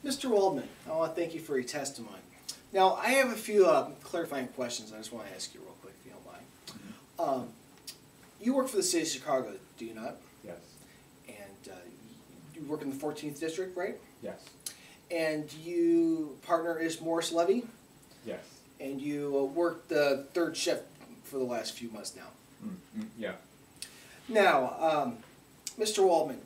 Mr. Waldman, I want to thank you for your testimony. Now, I have a few clarifying questions I just want to ask you real quick, if you don't mind. You work for the city of Chicago, do you not? Yes. And you work in the 14th District, right? Yes. And you partner is Morris Levy? Yes. And you work the third shift for the last few months now? Yeah. Now, Mr. Waldman,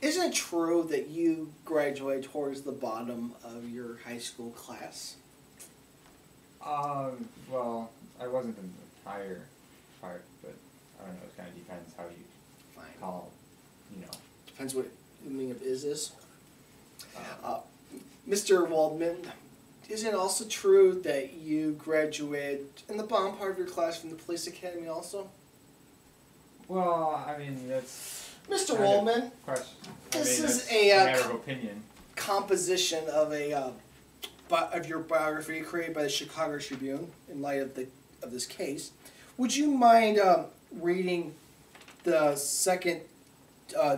isn't it true that you graduated towards the bottom of your high school class? Well, I wasn't in the higher part, but I don't know, it kind of depends how you call, Depends what the meaning of is. Mr. Waldman, isn't it also true that you graduated in the bottom part of your class from the police academy also? Well, I mean, that's... Mr. Waldman, this is a matter of opinion. Composition of your biography created by the Chicago Tribune in light of this case. Would you mind reading the second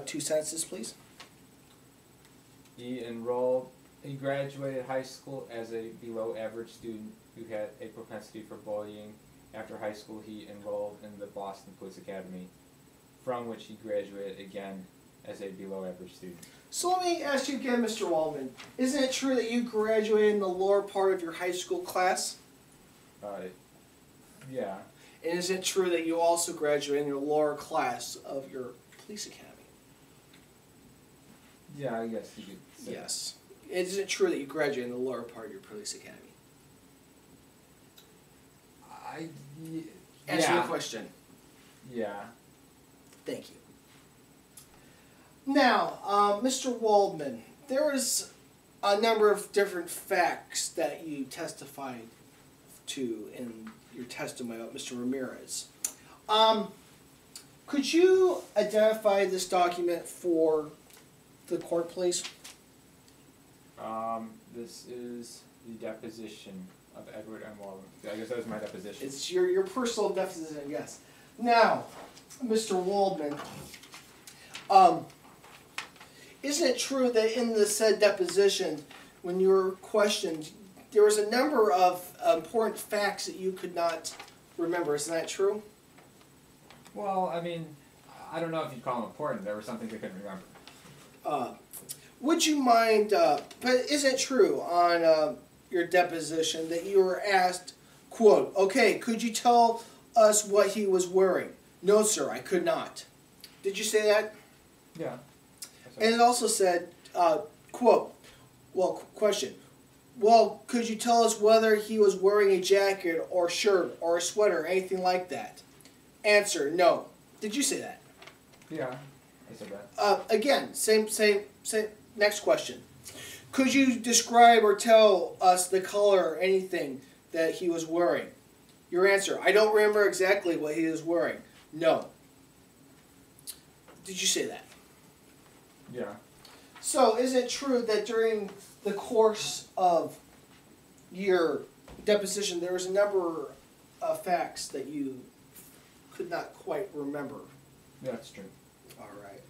two sentences, please? He graduated high school as a below-average student who had a propensity for bullying. After high school, he enrolled in the Boston Police Academy, from which he graduated again as a below-average student. So let me ask you again, Mr. Waldman. Isn't it true that you graduated in the lower part of your high school class? Yeah. And is it true that you also graduated in the lower class of your police academy? Yeah, I guess you could say. Yes. Is it true that you graduated in the lower part of your police academy? Answer the question. Yeah. Thank you. Now, Mr. Waldman, there was a number of different facts that you testified to in your testimony about Mr. Ramirez. Could you identify this document for the court, please? This is the deposition of Edward M. Waldman. I guess that was my deposition. It's your personal deposition, yes. Now, Mr. Waldman, isn't it true that in the said deposition, when you were questioned, there was a number of important facts that you could not remember? Isn't that true? Well, I mean, I don't know if you'd call them important. There were some things I couldn't remember. Would you mind, but is it true on your deposition that you were asked, quote, okay, could you tell us what he was wearing? No, sir, I could not. Did you say that? Yeah. And it also said, quote, well, question, well, could you tell us whether he was wearing a jacket or shirt or a sweater or anything like that? Answer, no. Did you say that? Yeah, I said that. Again, same, next question. Could you describe or tell us the color or anything that he was wearing? Your answer, I don't remember exactly what he was wearing. No. Did you say that? Yeah. So, is it true that during the course of your deposition, there was a number of facts that you could not quite remember? Yeah, that's true. All right.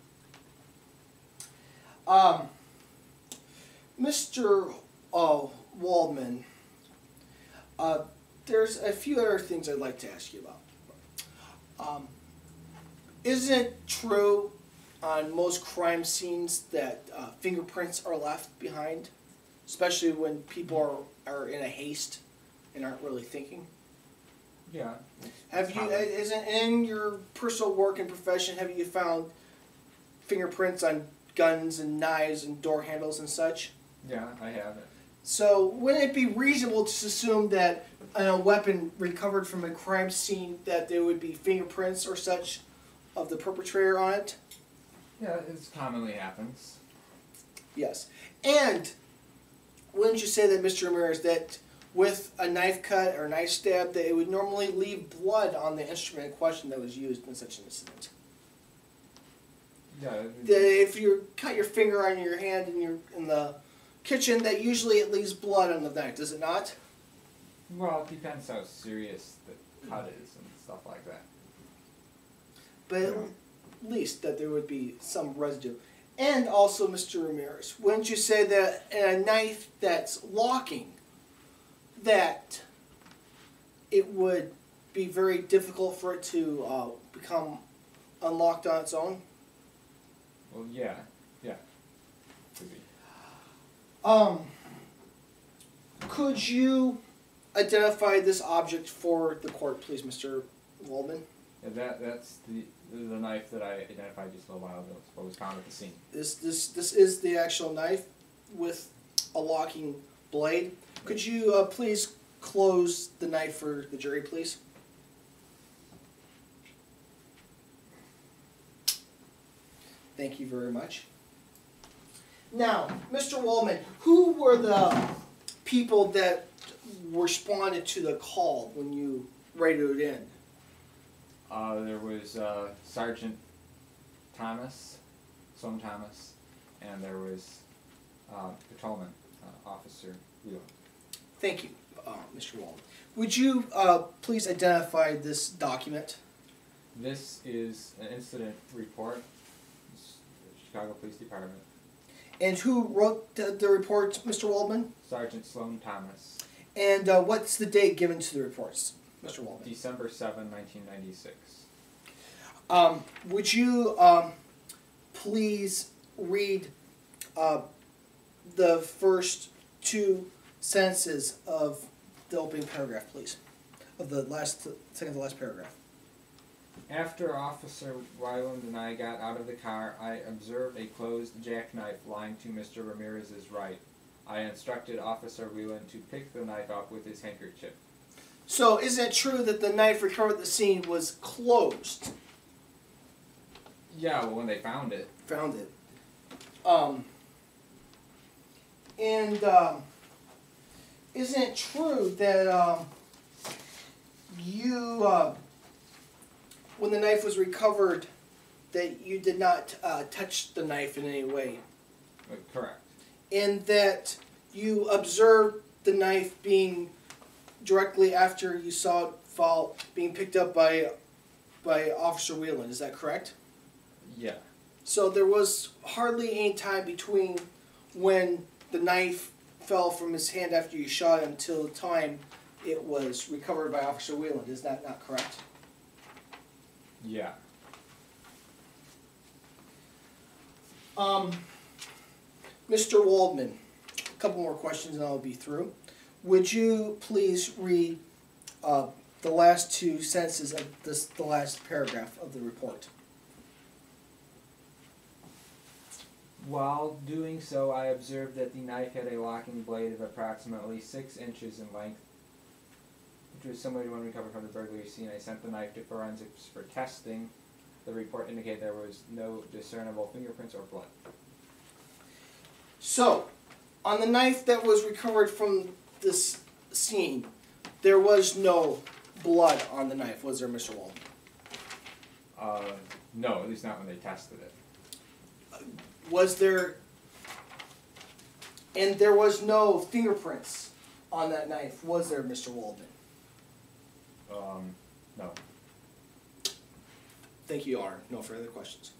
Mr. Waldman, there's a few other things I'd like to ask you about. Isn't it true on most crime scenes that fingerprints are left behind, especially when people are in a haste and aren't really thinking? Yeah. Have you, in your personal work and profession, have you found fingerprints on guns and knives and door handles and such? Yeah, I have it. So, wouldn't it be reasonable to assume that a weapon recovered from a crime scene, that there would be fingerprints or such of the perpetrator on it? Yeah, it commonly happens. Yes. And wouldn't you say that, Mr. Ramirez, that with a knife cut or knife stab, that it would normally leave blood on the instrument in question that was used in such an incident? Yeah. That if you cut your finger on your hand in the kitchen, that usually it leaves blood on the knife, does it not? Well, it depends how serious the cut is and stuff like that. But at least that there would be some residue. And also, Mr. Ramirez, wouldn't you say that a knife that's locking, that it would be very difficult for it to become unlocked on its own? Well, yeah, could be. Could you identify this object for the court, please, Mr. Waldman? Yeah, that's the knife that I identified just a little while ago. It's what was found at the scene. This is the actual knife with a locking blade. Could you please close the knife for the jury, please? Thank you very much. Now, Mr. Waldman, who were the people that responded to the call when you radioed in? There was Sergeant Thomas, Sloan Thomas, and there was Patrolman Officer Wheeler. Thank you, Mr. Waldman. Would you please identify this document? This is an incident report, Chicago Police Department. And who wrote the report, Mr. Waldman? Sergeant Sloan Thomas. And what's the date given to the reports, Mr. Waldman? December 7, 1996. Would you please read the first two sentences of the opening paragraph, please? Of the second to last paragraph. After Officer Ryland and I got out of the car, I observed a closed jackknife lying to Mr. Ramirez's right. I instructed Officer Whelan to pick the knife up with his handkerchief. So, is it true that the knife recovered at the scene was closed? Yeah, well, when they found it. Found it. Isn't it true that you, when the knife was recovered, that you did not touch the knife in any way? Correct. And that you observed the knife being directly after you saw it fall, being picked up by Officer Whelan, is that correct? Yeah. So there was hardly any time between when the knife fell from his hand after you shot him till the time it was recovered by Officer Whelan, is that not correct? Yeah. Mr. Waldman, a couple more questions and I'll be through. Would you please read the last two sentences of the last paragraph of the report? While doing so, I observed that the knife had a locking blade of approximately 6 inches in length, which was similar to one recovered from the burglary scene. I sent the knife to forensics for testing. The report indicated there was no discernible fingerprints or blood. So, on the knife that was recovered from this scene, there was no blood on the knife, was there, Mr. Waldman? No, at least not when they tested it. Was there, and there was no fingerprints on that knife, was there, Mr. Waldman? No. Thank you, Your Honor. No further questions.